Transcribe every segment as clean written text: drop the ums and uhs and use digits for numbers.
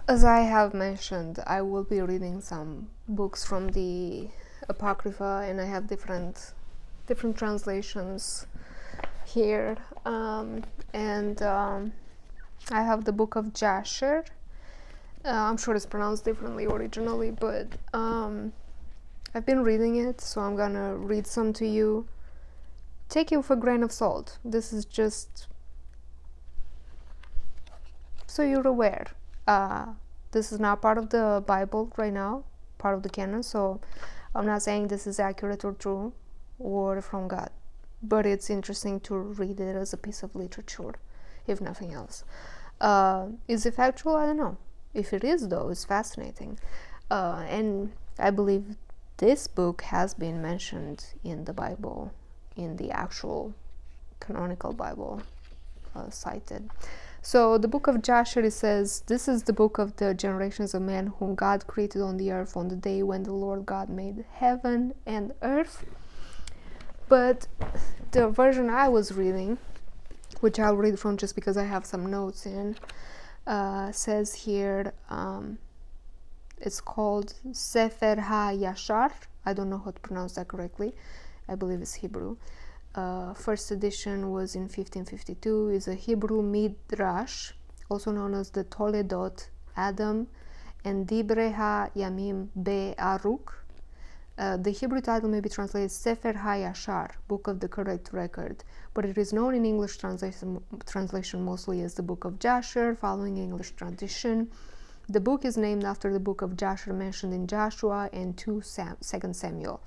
As I have mentioned, I will be reading some books from the Apocrypha, and I have different translations here. And I have the book of Jasher. I'm sure it's pronounced differently originally, but I've been reading it, so I'm gonna read some to you. Take it with a grain of salt. This is just so you're aware. This is not part of the Bible right now, part of the canon, so I'm not saying this is accurate or true or from God, but it's interesting to read it as a piece of literature, if nothing else. Is it factual? I don't know. If it is, though, it's fascinating. And I believe this book has been mentioned in the Bible, in the actual canonical Bible cited. So the book of Jasher, it says, this is the book of the generations of men whom God created on the earth on the day when the Lord God made heaven and earth. But the version I was reading, which I'll read from just because I have some notes in, says here, it's called Sefer HaYashar. I don't know how to pronounce that correctly. I believe it's Hebrew. First edition was in 1552. It's a Hebrew midrash, also known as the Toledot Adam and Dibre HaYamim Be'aruk. The Hebrew title may be translated Sefer HaYashar, Book of the Correct Record, but it is known in English translation mostly as the Book of Jasher, following English tradition. The book is named after the book of Jasher mentioned in Joshua and 2 Samuel.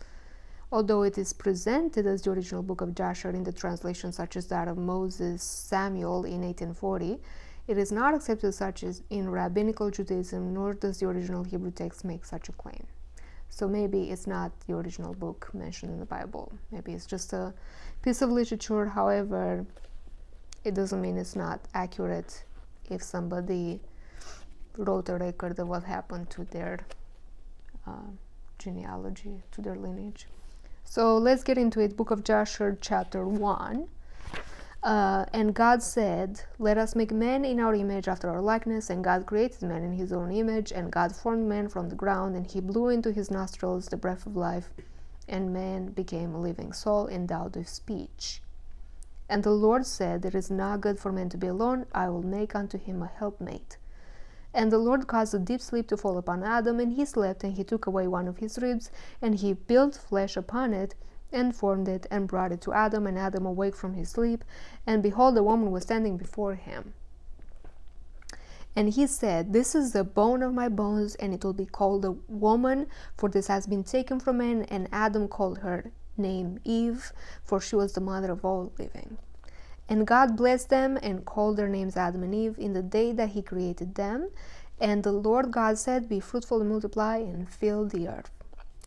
Although it is presented as the original book of Jasher in the translation such as that of Moses Samuel in 1840, it is not accepted such as in rabbinical Judaism, nor does the original Hebrew text make such a claim. So maybe it's not the original book mentioned in the Bible. Maybe it's just a piece of literature. However, it doesn't mean it's not accurate if somebody wrote a record of what happened to their genealogy, to their lineage. So let's get into it. Book of Jasher, chapter 1. And God said, let us make man in our image after our likeness. And God created man in his own image. And God formed man from the ground. And he blew into his nostrils the breath of life. And man became a living soul endowed with speech. And the Lord said, it is not good for man to be alone. I will make unto him a helpmate. And the Lord caused a deep sleep to fall upon Adam, and he slept, and he took away one of his ribs, and he built flesh upon it, and formed it, and brought it to Adam. And Adam awake from his sleep, and behold, a woman was standing before him. And he said, this is the bone of my bones, and it will be called a woman, for this has been taken from man. And Adam called her name Eve, for she was the mother of all living. And God blessed them and called their names Adam and Eve in the day that he created them. And the Lord God said, be fruitful and multiply and fill the earth.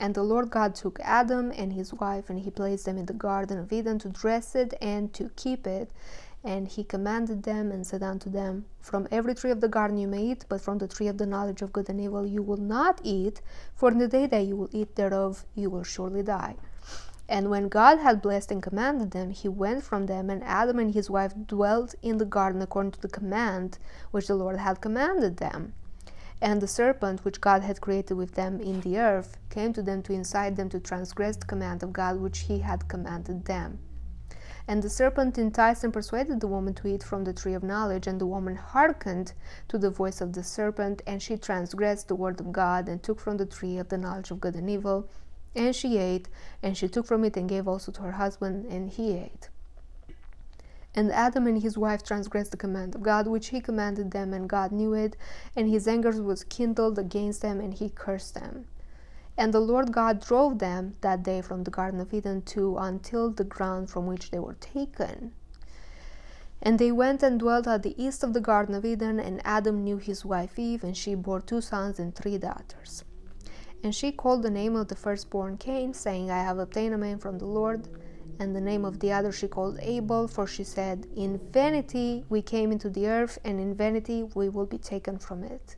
And the Lord God took Adam and his wife, and he placed them in the garden of Eden to dress it and to keep it. And he commanded them and said unto them, from every tree of the garden you may eat, but from the tree of the knowledge of good and evil you will not eat, for in the day that you will eat thereof you will surely die. And when God had blessed and commanded them, he went from them, and Adam and his wife dwelt in the garden according to the command which the Lord had commanded them. And the serpent which God had created with them in the earth came to them to incite them to transgress the command of God which he had commanded them. And the serpent enticed and persuaded the woman to eat from the tree of knowledge, and the woman hearkened to the voice of the serpent, and she transgressed the word of God, and took from the tree of the knowledge of good and evil. And she ate, and she took from it and gave also to her husband, and he ate. And Adam and his wife transgressed the command of God, which he commanded them, and God knew it, and his anger was kindled against them, and he cursed them. And the Lord God drove them that day from the Garden of Eden until the ground from which they were taken. And they went and dwelt at the east of the Garden of Eden, and Adam knew his wife Eve, and she bore 2 sons and 3 daughters. And she called the name of the firstborn Cain, saying, I have obtained a man from the Lord. And the name of the other she called Abel, for she said, in vanity we came into the earth, and in vanity we will be taken from it.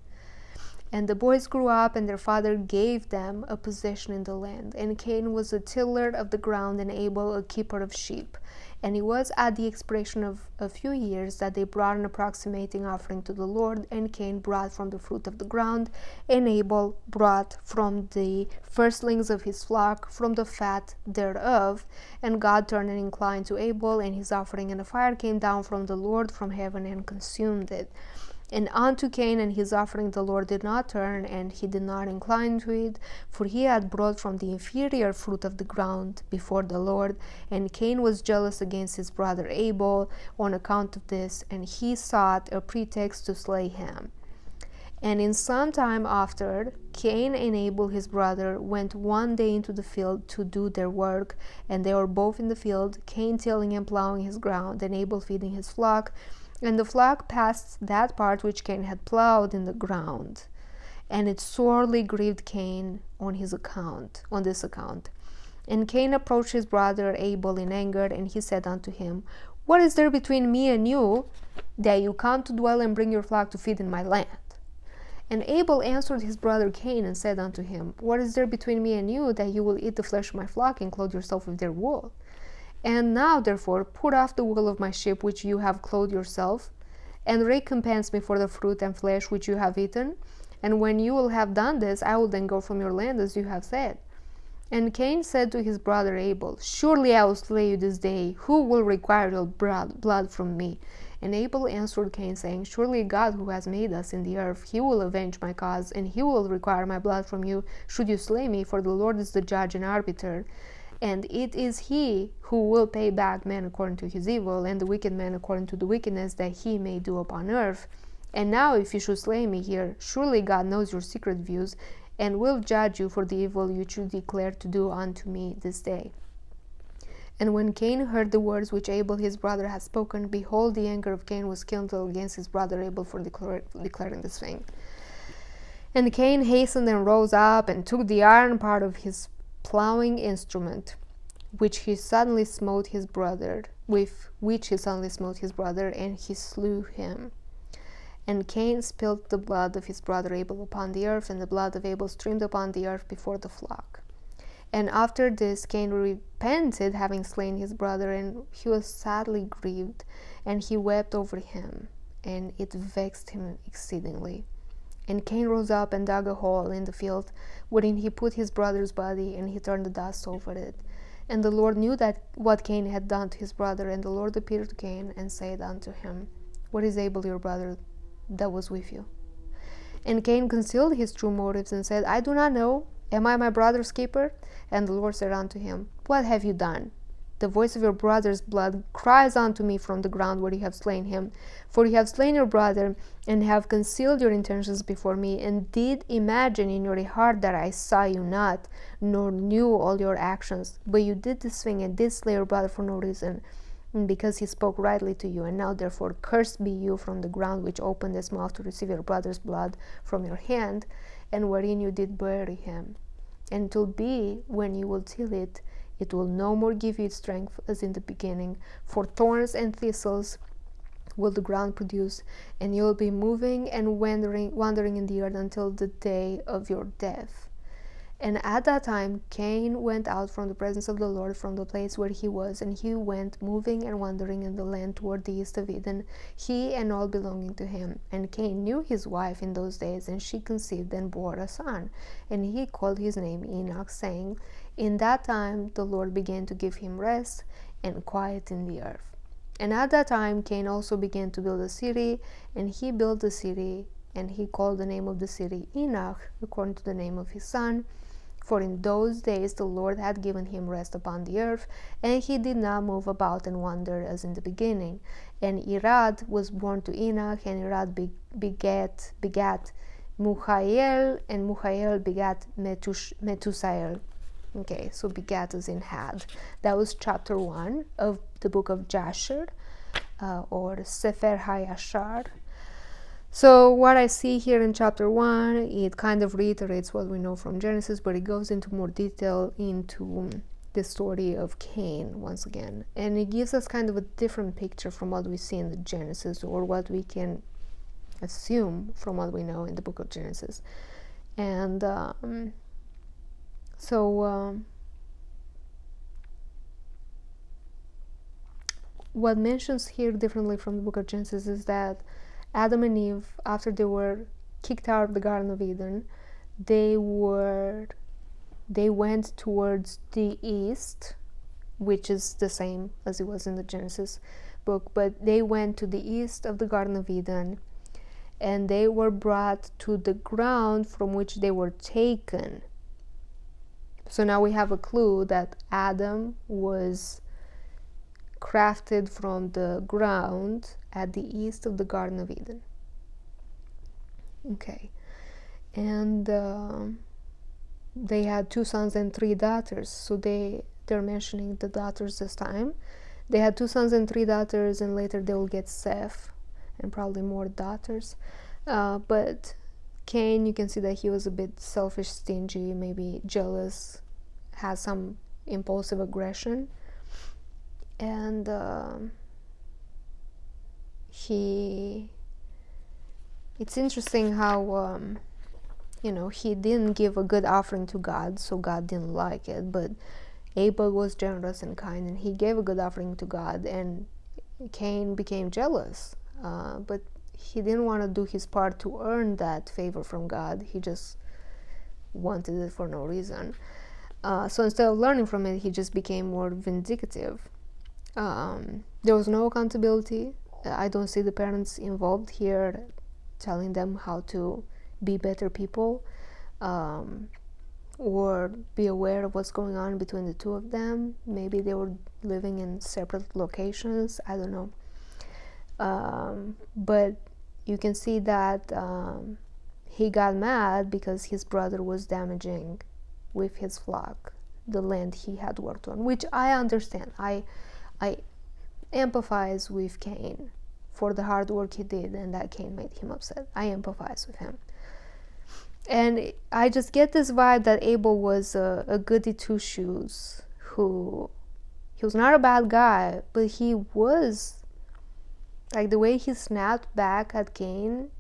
And the boys grew up, and their father gave them a possession in the land. And Cain was a tiller of the ground, and Abel a keeper of sheep. And it was at the expiration of a few years that they brought an approximating offering to the Lord. And Cain brought from the fruit of the ground, and Abel brought from the firstlings of his flock, from the fat thereof. And God turned and inclined to Abel and his offering, and a fire came down from the Lord from heaven and consumed it. And unto Cain and his offering the Lord did not turn, and he did not incline to it, for he had brought from the inferior fruit of the ground before the Lord. And Cain was jealous against his brother Abel on account of this, and he sought a pretext to slay him. And in some time after, Cain and Abel his brother went one day into the field to do their work, and they were both in the field, Cain tilling and plowing his ground, and Abel feeding his flock. And the flock passed that part which Cain had plowed in the ground, and it sorely grieved Cain on this account. And Cain approached his brother Abel in anger, and he said unto him, What is there between me and you, that you come to dwell and bring your flock to feed in my land? And Abel answered his brother Cain and said unto him, What is there between me and you, that you will eat the flesh of my flock and clothe yourself with their wool? And now, therefore, put off the wool of my sheep which you have clothed yourself, and recompense me for the fruit and flesh which you have eaten. And when you will have done this, I will then go from your land as you have said. And Cain said to his brother Abel, Surely I will slay you this day. Who will require your blood from me? And Abel answered Cain, saying, Surely God who has made us in the earth, he will avenge my cause, and he will require my blood from you, should you slay me, for the Lord is the judge and arbiter. And it is he who will pay back man according to his evil, and the wicked man according to the wickedness that he may do upon earth. And now if you should slay me here, surely God knows your secret views, and will judge you for the evil you should declare to do unto me this day. And when Cain heard the words which Abel his brother had spoken, behold, the anger of Cain was kindled against his brother Abel for declaring this thing. And Cain hastened and rose up, and took the iron part of his plowing instrument, with which he suddenly smote his brother, and he slew him. And Cain spilt the blood of his brother Abel upon the earth, and the blood of Abel streamed upon the earth before the flock. And after this Cain repented, having slain his brother, and he was sadly grieved, and he wept over him, and it vexed him exceedingly. And Cain rose up and dug a hole in the field, wherein he put his brother's body, and he turned the dust over it. And the Lord knew that what Cain had done to his brother, and the Lord appeared to Cain, and said unto him, What is Abel your brother that was with you? And Cain concealed his true motives, and said, I do not know. Am I my brother's keeper? And the Lord said unto him, What have you done? The voice of your brother's blood cries unto me from the ground where you have slain him. For you have slain your brother, and have concealed your intentions before me, and did imagine in your heart that I saw you not, nor knew all your actions. But you did this thing, and did slay your brother for no reason, because he spoke rightly to you. And now therefore cursed be you from the ground which opened its mouth to receive your brother's blood from your hand, and wherein you did bury him. And it will be, when you will till it, it will no more give you its strength as in the beginning. For thorns and thistles will the ground produce, and you will be moving and wandering in the earth until the day of your death. And at that time Cain went out from the presence of the Lord, from the place where he was, and he went moving and wandering in the land toward the east of Eden, he and all belonging to him. And Cain knew his wife in those days, and she conceived and bore a son, and he called his name Enoch, saying, In that time the Lord began to give him rest and quiet in the earth. And at that time Cain also began to build a city, and he built a city, and he called the name of the city Enoch, according to the name of his son. For in those days the Lord had given him rest upon the earth, and he did not move about and wander as in the beginning. And Irad was born to Enoch, and Irad begat Muhael, and Muhael begat Metusael. Okay, so begat as in had. That was chapter 1 of the book of Jasher, or Sefer HaYashar. So what I see here in chapter 1, it kind of reiterates what we know from Genesis, but it goes into more detail into the story of Cain once again. And it gives us kind of a different picture from what we see in the Genesis, or what we can assume from what we know in the book of Genesis. And what mentions here differently from the book of Genesis is that Adam and Eve, after they were kicked out of the Garden of Eden, they went towards the east, which is the same as it was in the Genesis book, but they went to the east of the Garden of Eden, and they were brought to the ground from which they were taken. So now we have a clue that Adam was crafted from the ground at the east of the Garden of Eden. Okay. And they had 2 sons and 3 daughters. So they're mentioning the daughters this time. They had 2 sons and 3 daughters, and later they will get Seth and probably more daughters. But Cain, you can see that he was a bit selfish, stingy, maybe jealous, has some impulsive aggression. And it's interesting how he didn't give a good offering to God, so God didn't like it. But Abel was generous and kind, and he gave a good offering to God, and Cain became jealous. But he didn't want to do his part to earn that favor from God. He just wanted it for no reason. So instead of learning from it, he just became more vindictive. There was no accountability. I don't see the parents involved here telling them how to be better people, or be aware of what's going on between the two of them. Maybe they were living in separate locations, I don't know. But you can see that he got mad because his brother was damaging with his flock the land he had worked on, which I understand. I empathize with Cain for the hard work he did, and that Cain made him upset. I empathize with him. And I just get this vibe that Abel was a goody two-shoes he was not a bad guy, but he was, like, the way he snapped back at Cain,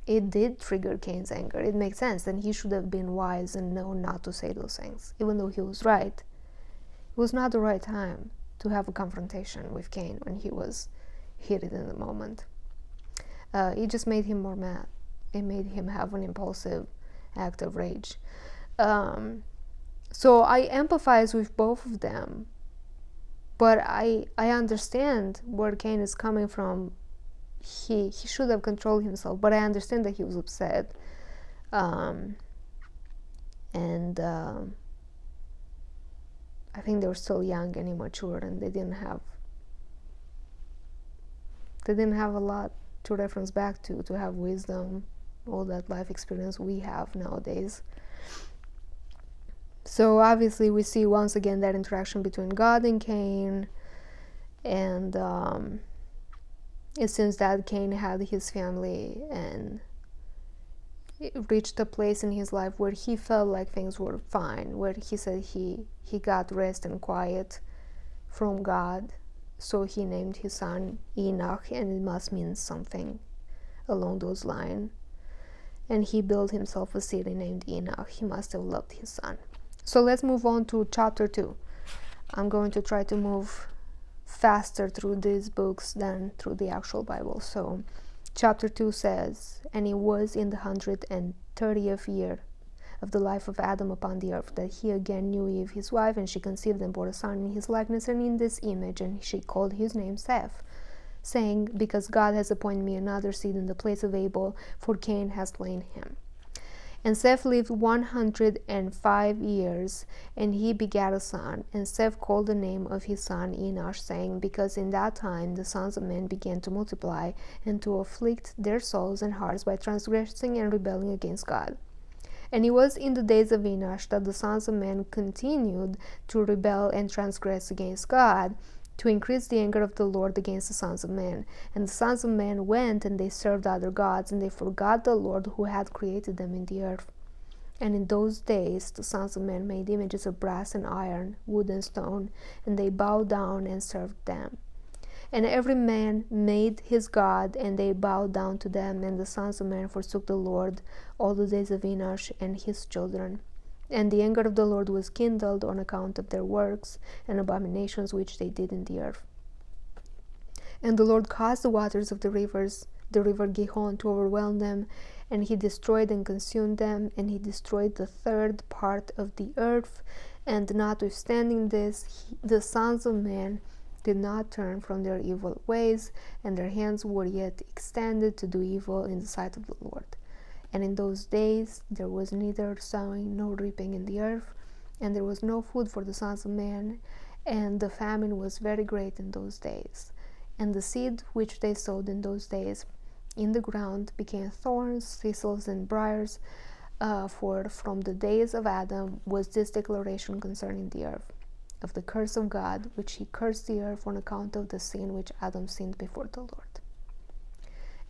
it did trigger Cain's anger. It makes sense, and he should have been wise and known not to say those things, even though he was right. It was not the right time to have a confrontation with Cain when he was heated in the moment. It just made him more mad. It made him have an impulsive act of rage. So I empathize with both of them, but I understand where Cain is coming from. He should have controlled himself, but I understand that he was upset. I think they were still young and immature, and they didn't have a lot to reference back to have wisdom, all that life experience we have nowadays. So obviously we see once again that interaction between God and Cain, and it seems that Cain had his family and it reached a place in his life where he felt like things were fine, where he said he got rest and quiet from God. So he named his son Enoch, and it must mean something along those lines. And he built himself a city named Enoch. He must have loved his son. So let's move on to chapter 2. I'm going to try to move faster through these books than through the actual Bible. So chapter 2 says, "And it was in the 130th year of the life of Adam upon the earth that he again knew Eve his wife, and she conceived and bore a son in his likeness and in this image, and she called his name Seth, saying, Because God has appointed me another seed in the place of Abel, for Cain has slain him. And Seth lived 105 years, and he begat a son. And Seth called the name of his son Enosh, saying, Because in that time the sons of men began to multiply, and to afflict their souls and hearts by transgressing and rebelling against God. And it was in the days of Enosh that the sons of men continued to rebel and transgress against God, to increase the anger of the Lord against the sons of men. And the sons of men went, and they served other gods, and they forgot the Lord who had created them in the earth. And in those days the sons of men made images of brass and iron, wood and stone, and they bowed down and served them. And every man made his god, and they bowed down to them. And the sons of men forsook the Lord all the days of Enosh and his children. And the anger of the Lord was kindled on account of their works and abominations which they did in the earth. And the Lord caused the waters of the river Gihon, to overwhelm them, and he destroyed and consumed them, and he destroyed the third part of the earth. And notwithstanding this, the sons of men did not turn from their evil ways, and their hands were yet extended to do evil in the sight of the Lord. And in those days there was neither sowing nor reaping in the earth, and there was no food for the sons of men, and the famine was very great in those days. And the seed which they sowed in those days in the ground became thorns, thistles, and briars, for from the days of Adam was this declaration concerning the earth, of the curse of God, which he cursed the earth on account of the sin which Adam sinned before the Lord.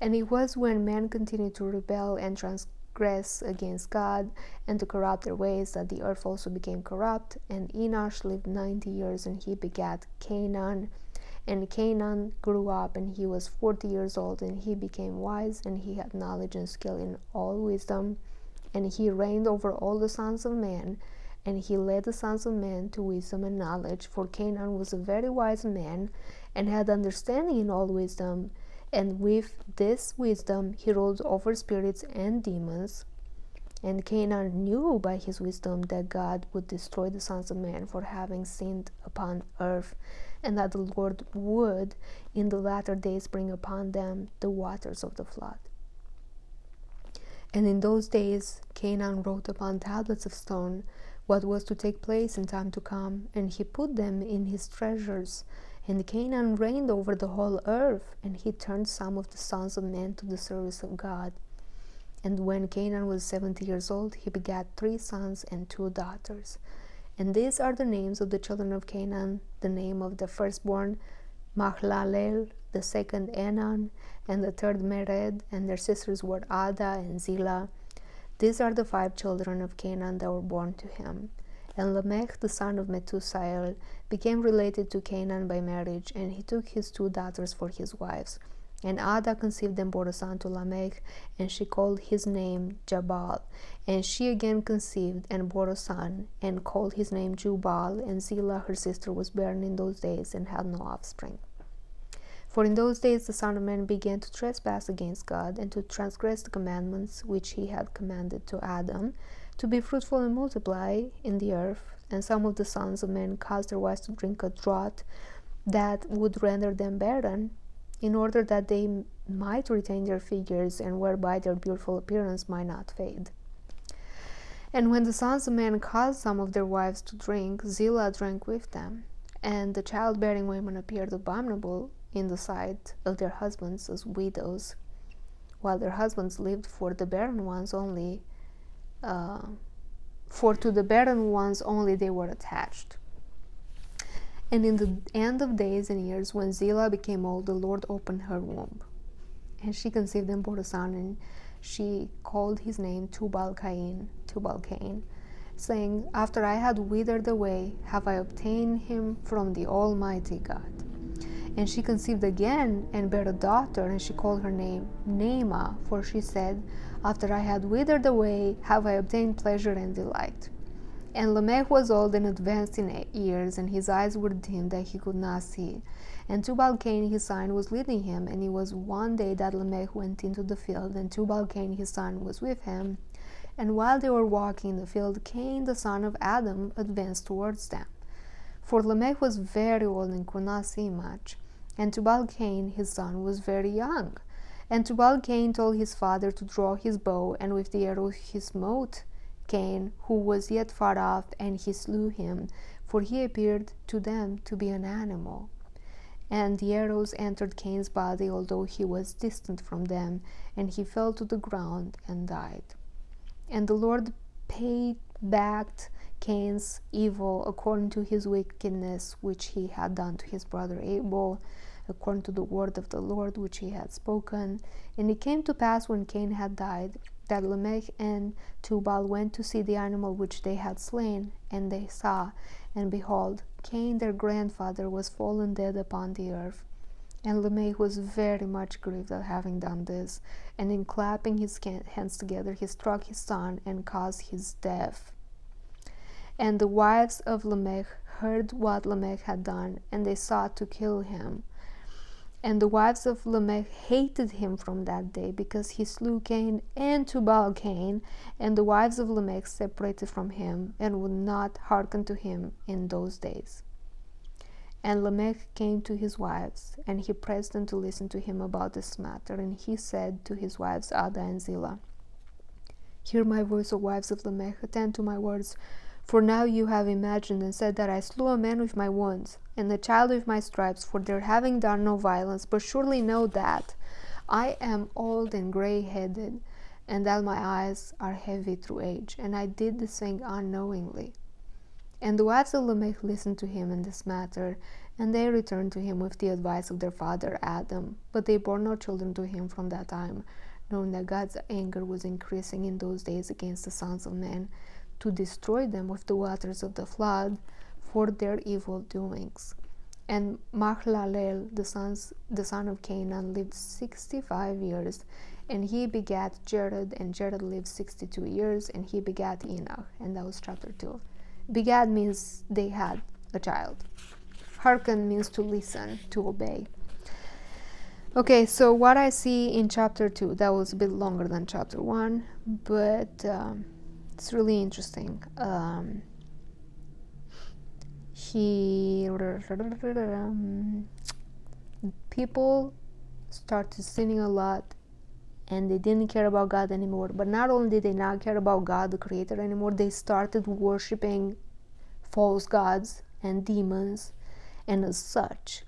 And it was when men continued to rebel and transgress against God, and to corrupt their ways, that the earth also became corrupt. And Enosh lived 90 years, and he begat Canaan. And Canaan grew up, and he was 40 years old, and he became wise, and he had knowledge and skill in all wisdom. And he reigned over all the sons of men, and he led the sons of men to wisdom and knowledge. For Canaan was a very wise man, and had understanding in all wisdom. And with this wisdom he ruled over spirits and demons. And Canaan knew by his wisdom that God would destroy the sons of men for having sinned upon earth, and that the Lord would in the latter days bring upon them the waters of the flood. And in those days Canaan wrote upon tablets of stone what was to take place in time to come, and he put them in his treasures. And Canaan reigned over the whole earth, and he turned some of the sons of men to the service of God. And when Canaan was 70 years old, he begat 3 sons and 2 daughters. And these are the names of the children of Canaan: the name of the firstborn Mahlalel, the second Enan, and the third Mered, and their sisters were Ada and Zillah. These are the 5 children of Canaan that were born to him. And Lamech, the son of Methusael, became related to Canaan by marriage, and he took his 2 daughters for his wives. And Ada conceived and bore a son to Lamech, and she called his name Jabal. And she again conceived and bore a son, and called his name Jubal. And Zillah, her sister, was barren in those days, and had no offspring. For in those days the Son of Man began to trespass against God, and to transgress the commandments which he had commanded to Adam, to be fruitful and multiply in the earth. And some of the sons of men caused their wives to drink a draught that would render them barren, in order that they might retain their figures, and whereby their beautiful appearance might not fade. And when the sons of men caused some of their wives to drink, Zillah drank with them. And the childbearing women appeared abominable in the sight of their husbands as widows, while their husbands lived. For the barren ones only, for to the barren ones only they were attached. And in the end of days and years, when Zillah became old, the Lord opened her womb. And she conceived and bore a son, and she called his name Tubal-Cain, saying, After I had withered away, have I obtained him from the Almighty God. And she conceived again, and bare a daughter, and she called her name Naamah, for she said, After I had withered away, have I obtained pleasure and delight. And Lamech was old and advanced in years, and his eyes were dim that he could not see. And Tubal-Cain his son was leading him, and it was one day that Lamech went into the field, and Tubal-Cain his son was with him. And while they were walking in the field, Cain the son of Adam advanced towards them. For Lamech was very old and could not see much, and Tubal-Cain his son was very young. And Tubal-Cain told his father to draw his bow, and with the arrow he smote Cain, who was yet far off, and he slew him, for he appeared to them to be an animal. And the arrows entered Cain's body, although he was distant from them, and he fell to the ground and died. And the Lord paid back Cain's evil according to his wickedness which he had done to his brother Abel, according to the word of the Lord which he had spoken. And it came to pass, when Cain had died, that Lamech and Tubal went to see the animal which they had slain, and they saw, and behold, Cain their grandfather was fallen dead upon the earth. And Lamech was very much grieved at having done this, and in clapping his hands together, he struck his son and caused his death. And the wives of Lamech heard what Lamech had done, and they sought to kill him. And the wives of Lamech hated him from that day, because he slew Cain and Tubal Cain. And the wives of Lamech separated from him, and would not hearken to him in those days. And Lamech came to his wives, and he pressed them to listen to him about this matter. And he said to his wives Ada and Zillah, "Hear my voice, O wives of Lamech, attend to my words. For now you have imagined and said that I slew a man with my wounds, and a child with my stripes, for their having done no violence. But surely know that I am old and grey-headed, and that my eyes are heavy through age, and I did this thing unknowingly." And the wives of Lamech listened to him in this matter, and they returned to him with the advice of their father Adam. But they bore no children to him from that time, knowing that God's anger was increasing in those days against the sons of men, to destroy them with the waters of the flood for their evil doings. And Mahalalel, the son of Canaan, lived 65 years, and he begat Jared, and Jared lived 62 years, and he begat Enoch. And that was chapter 2. Begat means they had a child. Hearken means to listen, to obey. Okay, so what I see in chapter 2, that was a bit longer than chapter 1, but it's really interesting. People started sinning a lot, and they didn't care about God anymore. But not only did they not care about God, the Creator, anymore, they started worshiping false gods and demons, and as such,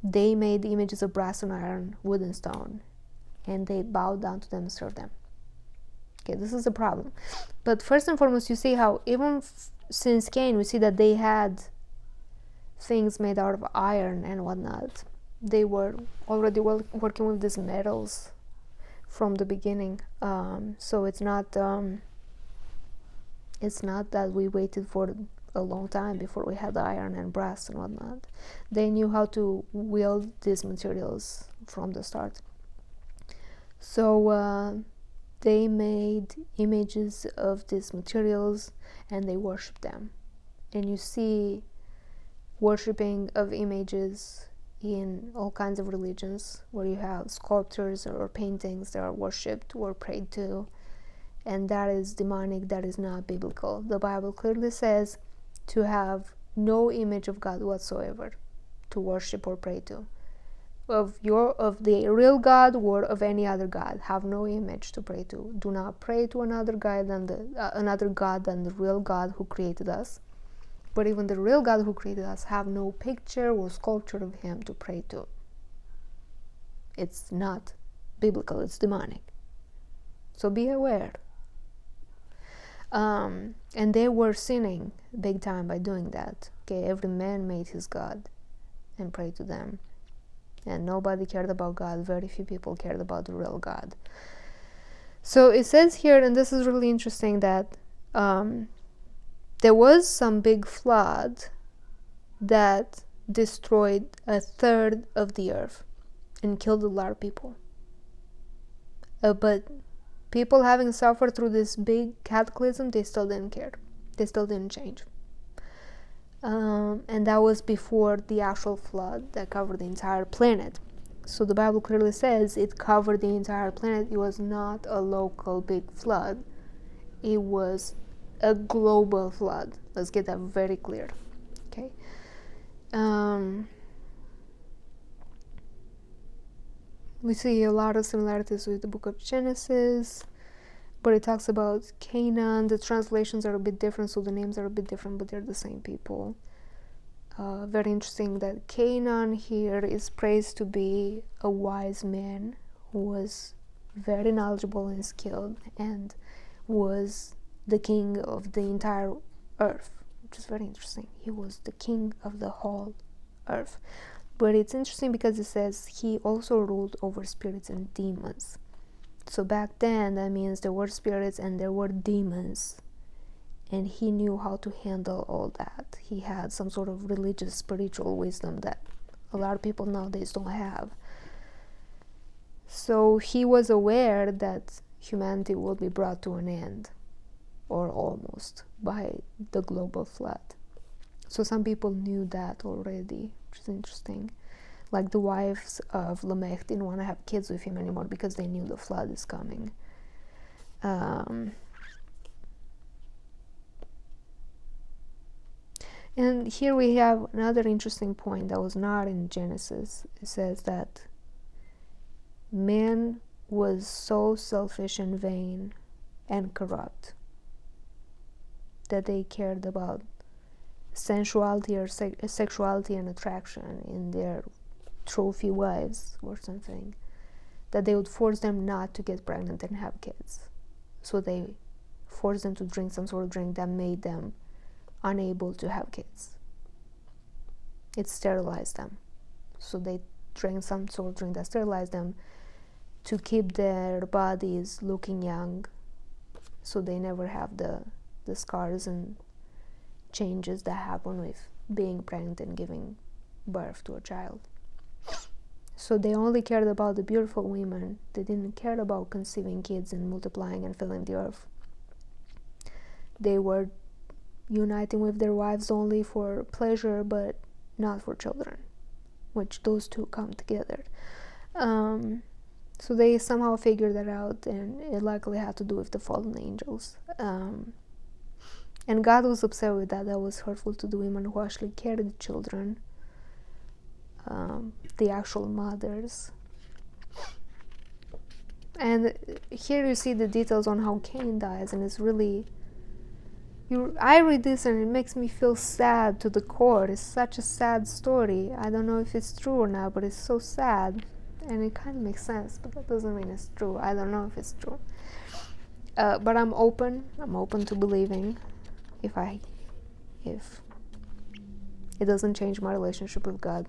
they made images of brass and iron, wood and stone, and they bowed down to them and served them. Okay, this is a problem. But first and foremost, you see how even since Cain, we see that they had things made out of iron and whatnot. They were already working with these metals from the beginning. So it's not that we waited for a long time before we had iron and brass and whatnot. They knew how to wield these materials from the start. So they made images of these materials and they worshipped them. And you see worshipping of images in all kinds of religions, where you have sculptures or paintings that are worshipped or prayed to, and that is demonic. That is not biblical. The Bible clearly says to have no image of God whatsoever to worship or pray to, of the real God or of any other God. Have no image to pray to. Do not pray to another God than the real God who created us. But even the real God who created us, have no picture or sculpture of him to pray to. It's not biblical, it's demonic. So be aware. And they were sinning big time by doing that. Okay, every man made his God and prayed to them. And nobody cared about God. Very few people cared about the real God. So it says here, and this is really interesting, that there was some big flood that destroyed a third of the earth and killed a lot of people. But people having suffered through this big cataclysm, they still didn't care. They still didn't change. And that was before the actual flood that covered the entire planet. So the Bible clearly says it covered the entire planet. It was not a local big flood. It was a global flood. Let's get that very clear. Okay. We see a lot of similarities with the book of Genesis, but it talks about Canaan. The translations are a bit different, so the names are a bit different, but they're the same people. Very interesting that Canaan here is praised to be a wise man who was very knowledgeable and skilled and was the king of the entire earth, which is very interesting. He was the king of the whole earth. But it's interesting because it says he also ruled over spirits and demons. So back then, that means there were spirits and there were demons. And he knew how to handle all that. He had some sort of religious, spiritual wisdom that a lot of people nowadays don't have. So he was aware that humanity will be brought to an end, or almost, by the global flood. So some people knew that already, which is interesting. Like the wives of Lamech didn't want to have kids with him anymore because they knew the flood is coming. And here we have another interesting point that was not in Genesis. It says that man was so selfish and vain and corrupt that they cared about sensuality or sexuality and attraction in their trophy wives or something, that they would force them not to get pregnant and have kids. So they forced them to drink some sort of drink that made them unable to have kids. It sterilized them. So they drank some sort of drink that sterilized them to keep their bodies looking young, so they never have the scars and changes that happen with being pregnant and giving birth to a child. So they only cared about the beautiful women. They didn't care about conceiving kids and multiplying and filling the earth. They were uniting with their wives only for pleasure, but not for children, which those two come together. So they somehow figured that out, and it likely had to do with the fallen angels. And God was upset with that. That was hurtful to the women who actually carried the children, the actual mothers. And here you see the details on how Cain dies, and it's really... I read this and it makes me feel sad to the core. It's such a sad story. I don't know if it's true or not, but it's so sad. And it kind of makes sense, but that doesn't mean it's true. I don't know if it's true. But I'm open to believing if it doesn't change my relationship with God,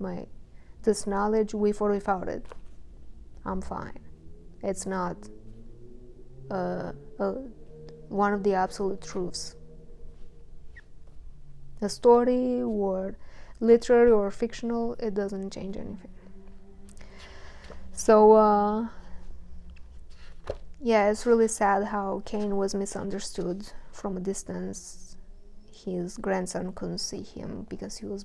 this knowledge, with or without it, I'm fine. It's not one of the absolute truths. A story or literary or fictional, it doesn't change anything. So yeah, it's really sad how Cain was misunderstood from a distance. His grandson couldn't see him because he was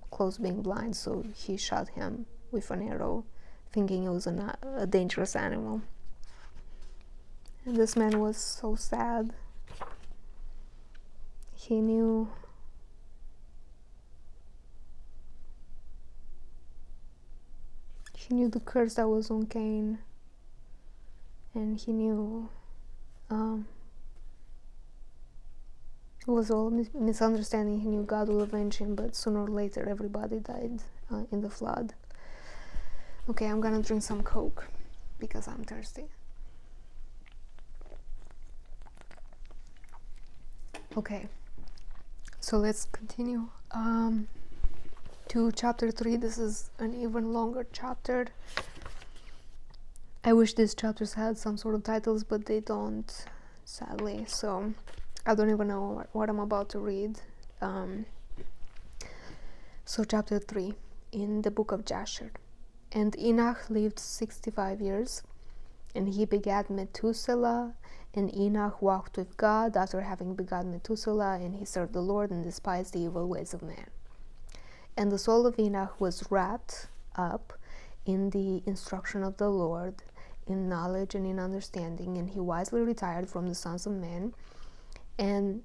close being blind, so he shot him with an arrow, thinking it was a dangerous animal. And this man was so sad. He knew the curse that was on Cain, and he knew it was all misunderstanding. He knew God will avenge him, but sooner or later everybody died in the flood. Okay, I'm gonna drink some Coke because I'm thirsty. Okay, so let's continue to chapter 3. This is an even longer chapter. I wish these chapters had some sort of titles, but they don't, sadly. So I don't even know what I'm about to read. So chapter 3 in the book of Jasher. And Enoch lived 65 years, and he begat Methuselah. And Enoch walked with God after having begotten Methuselah, and he served the Lord and despised the evil ways of man. And the soul of Enoch was wrapped up in the instruction of the Lord, in knowledge and in understanding, and he wisely retired from the sons of men, and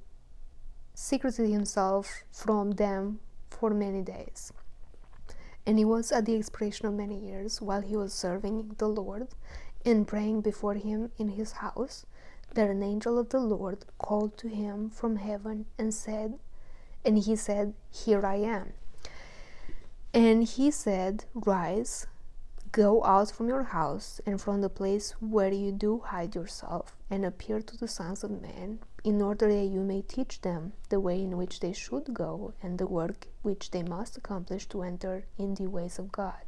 secreted himself from them for many days. And he was at the expiration of many years, while he was serving the Lord and praying before him in his house, that an angel of the Lord called to him from heaven and he said, "Here I am." And he said, "Rise, go out from your house and from the place where you do hide yourself, and appear to the sons of men, in order that you may teach them the way in which they should go, and the work which they must accomplish to enter in the ways of God."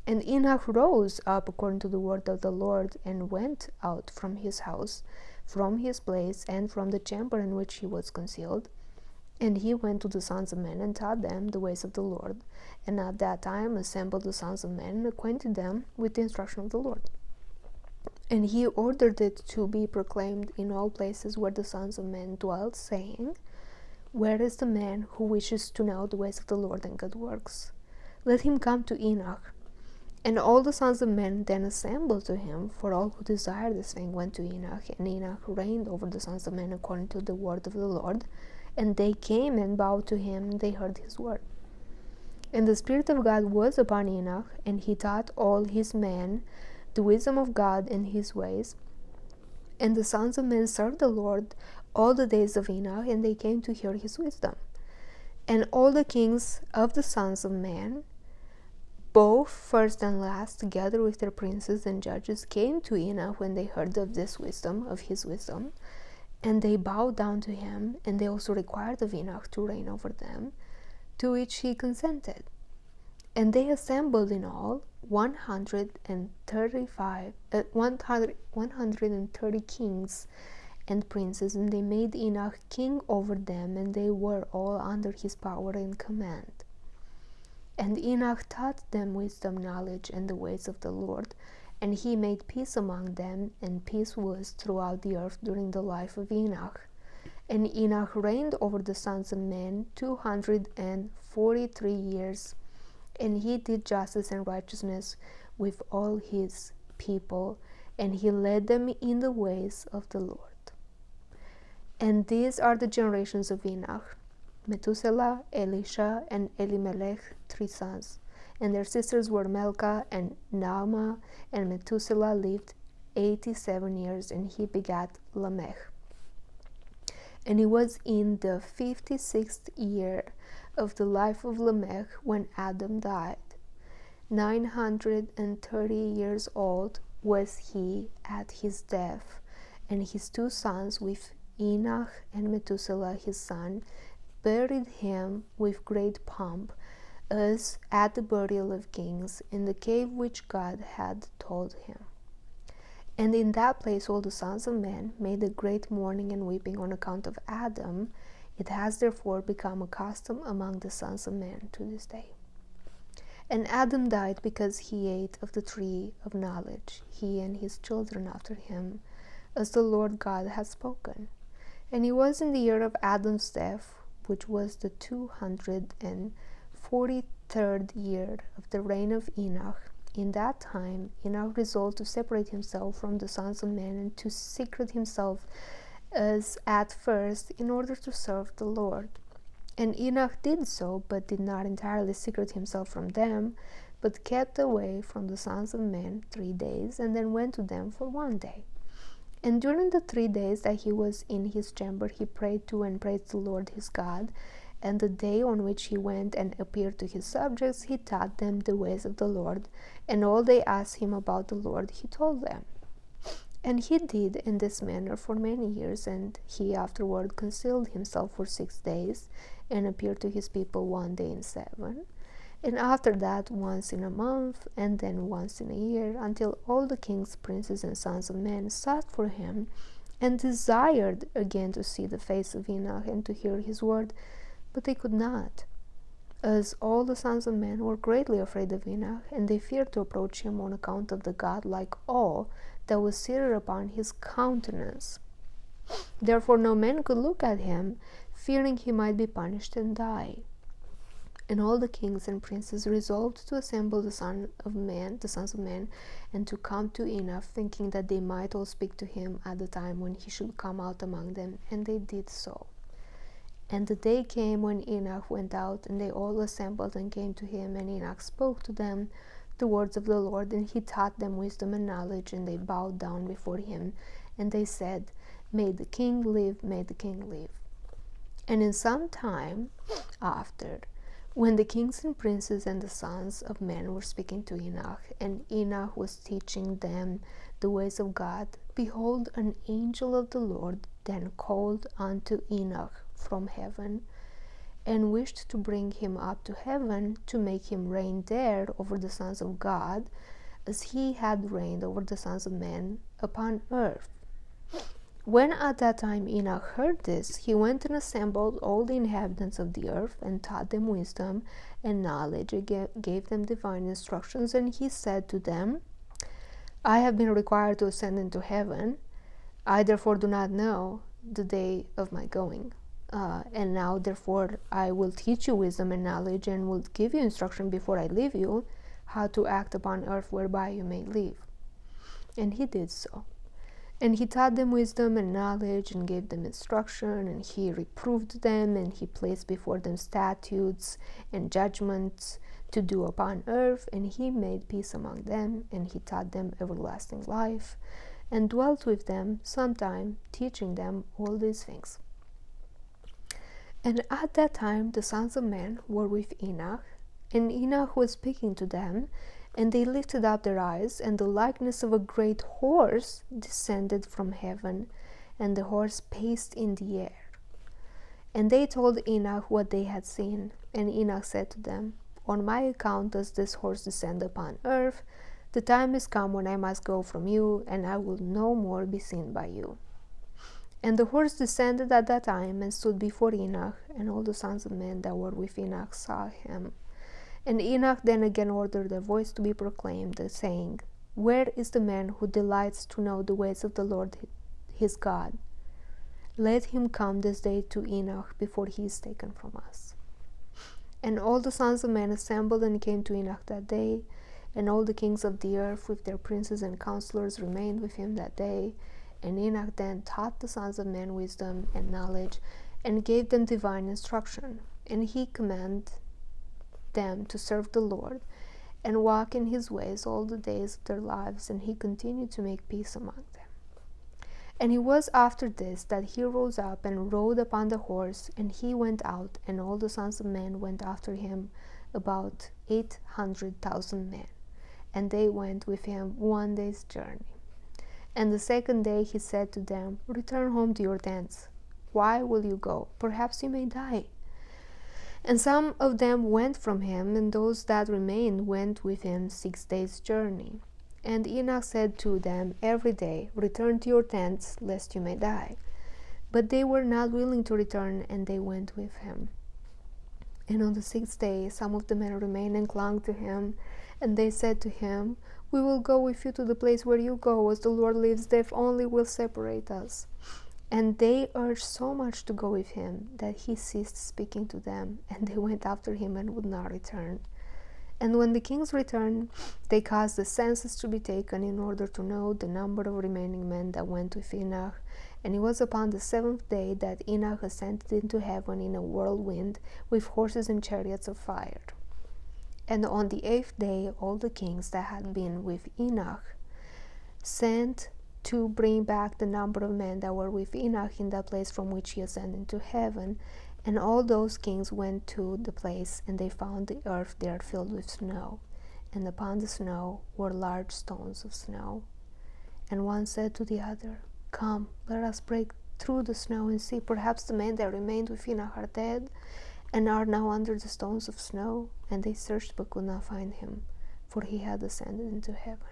And Enoch rose up according to the word of the Lord, and went out from his house, from his place, and from the chamber in which he was concealed, And he went to the sons of men and taught them the ways of the Lord, and at that time assembled the sons of men and acquainted them with the instruction of the Lord. And he ordered it to be proclaimed in all places where the sons of men dwelt, saying, Where is the man who wishes to know the ways of the Lord and good works? Let him come to Enoch. And all the sons of men then assembled to him, for all who desired this thing went to Enoch, and Enoch reigned over the sons of men according to the word of the Lord. And they came and bowed to him, and they heard his word. And the Spirit of God was upon Enoch, and he taught all his men the wisdom of God and his ways. And the sons of men served the Lord all the days of Enoch, and they came to hear his wisdom. And all the kings of the sons of men, both first and last, together with their princes and judges, came to Enoch when they heard of this wisdom, of his wisdom. And they bowed down to him, and they also required of Enoch to reign over them, to which he consented. And they assembled in all 130 kings and princes, and they made Enoch king over them, and they were all under his power and command. And Enoch taught them wisdom, knowledge, and the ways of the Lord, and he made peace among them, and peace was throughout the earth during the life of Enoch. And Enoch reigned over the sons of men 243 years, and he did justice and righteousness with all his people, and he led them in the ways of the Lord. And these are the generations of Enoch: Methuselah, Elisha, and Elimelech, 3 sons. And their sisters were Melchah and Naamah, and Methuselah lived 87 years, and he begat Lamech. And it was in the 56th year of the life of Lamech when Adam died. 930 years old was he at his death, and his 2 sons with Enoch and Methuselah his son buried him with great pomp, as at the burial of kings, in the cave which God had told him. And in that place all the sons of men made a great mourning and weeping on account of Adam. It has therefore become a custom among the sons of men to this day. And Adam died because he ate of the tree of knowledge, he and his children after him, as the Lord God had spoken. And it was in the year of Adam's death, which was the 243rd year of the reign of Enoch. In that time Enoch resolved to separate himself from the sons of men, and to secrete himself as at first, in order to serve the Lord. And Enoch did so, but did not entirely secrete himself from them, but kept away from the sons of men 3 days, and then went to them for 1 day. And during the 3 days that he was in his chamber, he prayed to and praised the Lord his God. And the day on which he went and appeared to his subjects, he taught them the ways of the Lord, and all they asked him about the Lord he told them. And he did in this manner for many years, and he afterward concealed himself for 6 days, and appeared to his people 1 day in 7, and after that once in a month, and then once in a year, until all the kings, princes, and sons of men sought for him, and desired again to see the face of Enoch and to hear his word, but they could not, as all the sons of men were greatly afraid of Enoch, and they feared to approach him on account of the godlike awe that was seated upon his countenance. Therefore no man could look at him, fearing he might be punished and die. And all the kings and princes resolved to assemble the sons of men, and to come to Enoch, thinking that they might all speak to him at the time when he should come out among them, and they did so. And the day came when Enoch went out, and they all assembled and came to him, and Enoch spoke to them the words of the Lord, and he taught them wisdom and knowledge, and they bowed down before him, and they said, May the king live, may the king live. And in some time after, when the kings and princes and the sons of men were speaking to Enoch, and Enoch was teaching them the ways of God, behold, an angel of the Lord then called unto Enoch from heaven, and wished to bring him up to heaven, to make him reign there over the sons of God, as he had reigned over the sons of men upon earth. When at that time Enoch heard this, he went and assembled all the inhabitants of the earth and taught them wisdom and knowledge and gave them divine instructions. And he said to them, I have been required to ascend into heaven. I therefore do not know the day of my going. And now therefore I will teach you wisdom and knowledge, and will give you instruction before I leave you, how to act upon earth whereby you may live. And he did so. And he taught them wisdom and knowledge and gave them instruction, and he reproved them, and he placed before them statutes and judgments to do upon earth, and he made peace among them, and he taught them everlasting life, and dwelt with them some time, teaching them all these things. And at that time the sons of men were with Enoch, and Enoch was speaking to them, and they lifted up their eyes, and the likeness of a great horse descended from heaven, and the horse paced in the air. And they told Enoch what they had seen, and Enoch said to them, On my account does this horse descend upon earth. The time is come when I must go from you, and I will no more be seen by you. And the horse descended at that time, and stood before Enoch, and all the sons of men that were with Enoch saw him. And Enoch then again ordered a voice to be proclaimed, saying, Where is the man who delights to know the ways of the Lord his God? Let him come this day to Enoch before he is taken from us. And all the sons of men assembled and came to Enoch that day, and all the kings of the earth with their princes and counselors remained with him that day. And Enoch then taught the sons of men wisdom and knowledge, and gave them divine instruction. And he commanded them to serve the Lord and walk in his ways all the days of their lives, and he continued to make peace among them. And it was after this that he rose up and rode upon the horse, and he went out, and all the sons of men went after him, about 800,000 men, and they went with him 1 day's journey. And the second day he said to them, Return home to your tents. Why will you go? Perhaps you may die. And some of them went from him, and those that remained went with him 6 days' journey. And Enoch said to them every day, Return to your tents, lest you may die. But they were not willing to return, and they went with him. And on the 6th day some of the men remained and clung to him, and they said to him, We will go with you to the place where you go. As the Lord lives, death only will separate us. And they urged so much to go with him that he ceased speaking to them, and they went after him and would not return. And when the kings returned, they caused the census to be taken in order to know the number of remaining men that went with Enoch. And it was upon the 7th day that Enoch ascended into heaven in a whirlwind with horses and chariots of fire. And on the 8th day all the kings that had been with Enoch sent to bring back the number of men that were with Enoch in that place from which he ascended into heaven. And all those kings went to the place, and they found the earth there filled with snow, and upon the snow were large stones of snow. And one said to the other, Come, let us break through the snow and see, perhaps the men that remained with Enoch are dead, and are now under the stones of snow. And they searched but could not find him, for he had ascended into heaven.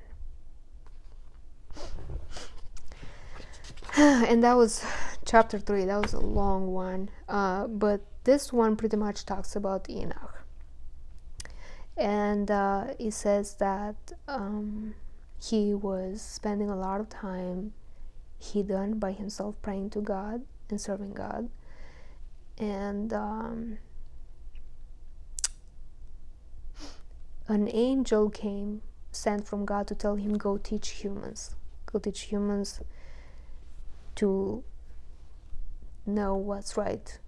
And that was chapter 3. That was a long one, but this one pretty much talks about Enoch. And it says that he was spending a lot of time hidden by himself, praying to God and serving God. And an angel came, sent from God, to tell him, Go teach humans to know what's right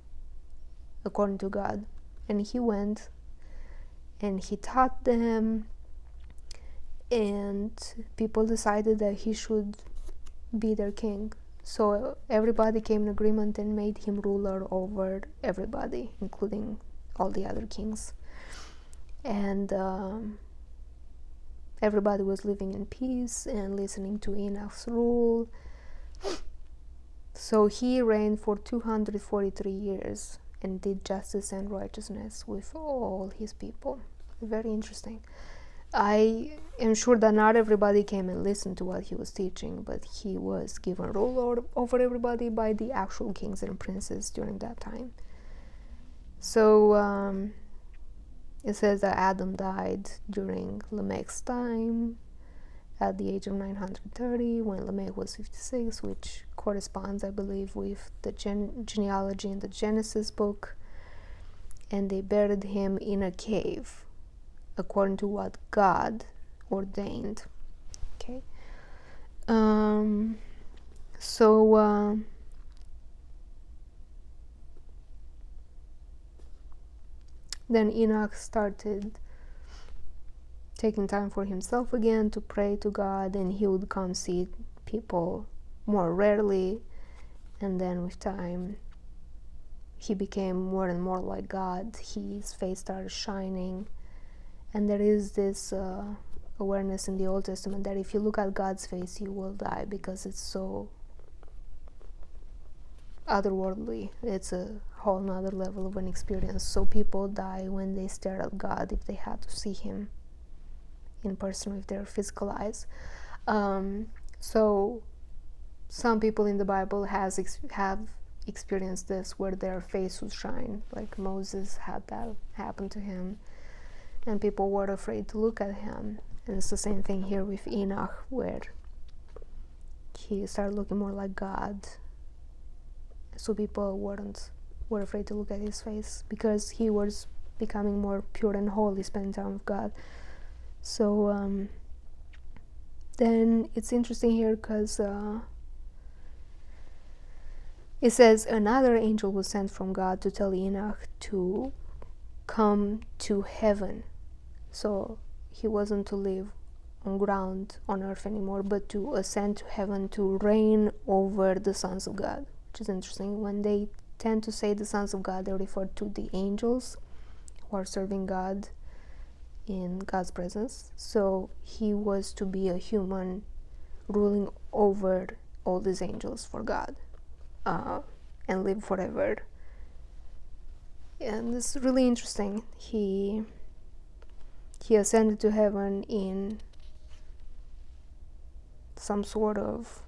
according to God. And he went and he taught them, and people decided that he should be their king. So everybody came in agreement and made him ruler over everybody, including all the other kings. And everybody was living in peace and listening to Enoch's rule. So he reigned for 243 years and did justice and righteousness with all his people. Very interesting. I am sure that not everybody came and listened to what he was teaching, but he was given rule over everybody by the actual kings and princes during that time. So it says that Adam died during Lamech's time at the age of 930, when Lamech was 56, which corresponds, I believe, with the genealogy in the Genesis book. And they buried him in a cave, according to what God ordained. Okay. Then Enoch started taking time for himself again to pray to God, and he would come see people more rarely, and then with time he became more and more like God. His face started shining, and there is this awareness in the Old Testament that if you look at God's face you will die, because it's so otherworldly. It's a whole nother level of an experience. So people die when they stare at God, if they had to see him in person with their physical eyes. So some people in the Bible have experienced this, where their face would shine, like Moses had that happen to him, and people were afraid to look at him. And it's the same thing here with Enoch, where he started looking more like God, so people were afraid to look at his face, because he was becoming more pure and holy, spending time with God. So then it's interesting here, because it says another angel was sent from God to tell Enoch to come to heaven. So he wasn't to live on earth anymore, but to ascend to heaven to reign over the sons of God, which is interesting. When they tend to say the sons of God, they refer to the angels who are serving God in God's presence. So he was to be a human ruling over all these angels for God, and live forever. And this is really interesting. He ascended to heaven in some sort of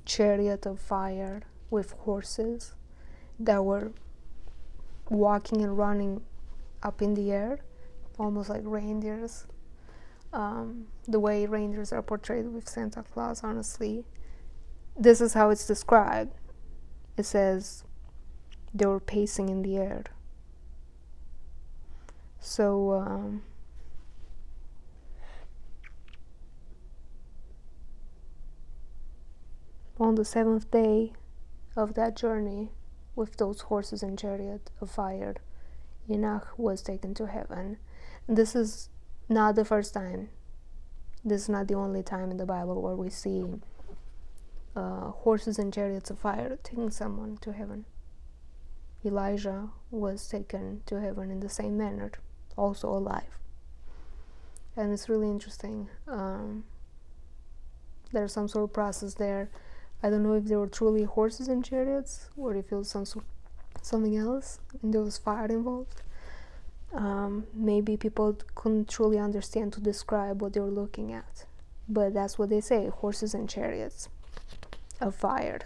chariot of fire with horses that were walking and running up in the air, almost like reindeers. The way reindeers are portrayed with Santa Claus, honestly, this is how it's described. It says they were pacing in the air. So on the seventh day of that journey, with those horses and chariot of fire, Enoch was taken to heaven. And this is not the first time. This is not the only time in the Bible where we see horses and chariots of fire taking someone to heaven. Elijah was taken to heaven in the same manner, also alive. And it's really interesting. There's some sort of process there. I don't know if they were truly horses and chariots, or if it was something else, and there was fire involved. Maybe people couldn't truly understand to describe what they were looking at, but that's what they say, horses and chariots of fire.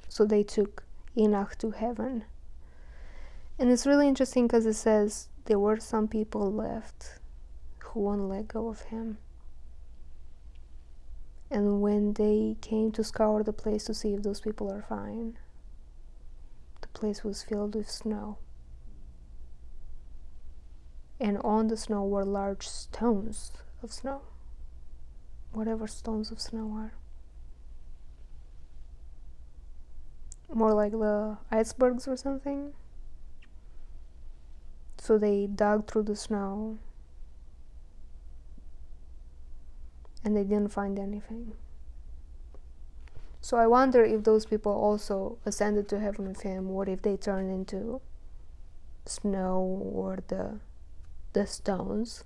So they took Enoch to heaven. And it's really interesting, because it says there were some people left who won't let go of him. And when they came to scour the place to see if those people are fine, the place was filled with snow. And on the snow were large stones of snow, whatever stones of snow are. More like the icebergs or something. So they dug through the snow, and they didn't find anything. So I wonder if those people also ascended to heaven with him, or if they turned into snow or the stones.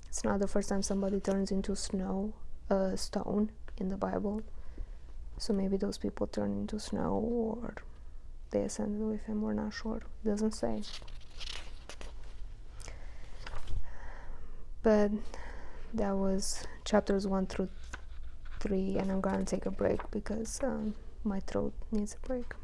It's not the first time somebody turns into stone in the Bible. So maybe those people turned into snow, or they ascended with him. We're not sure. It doesn't say. But that was chapters 1 through 3, and I'm gonna take a break because my throat needs a break.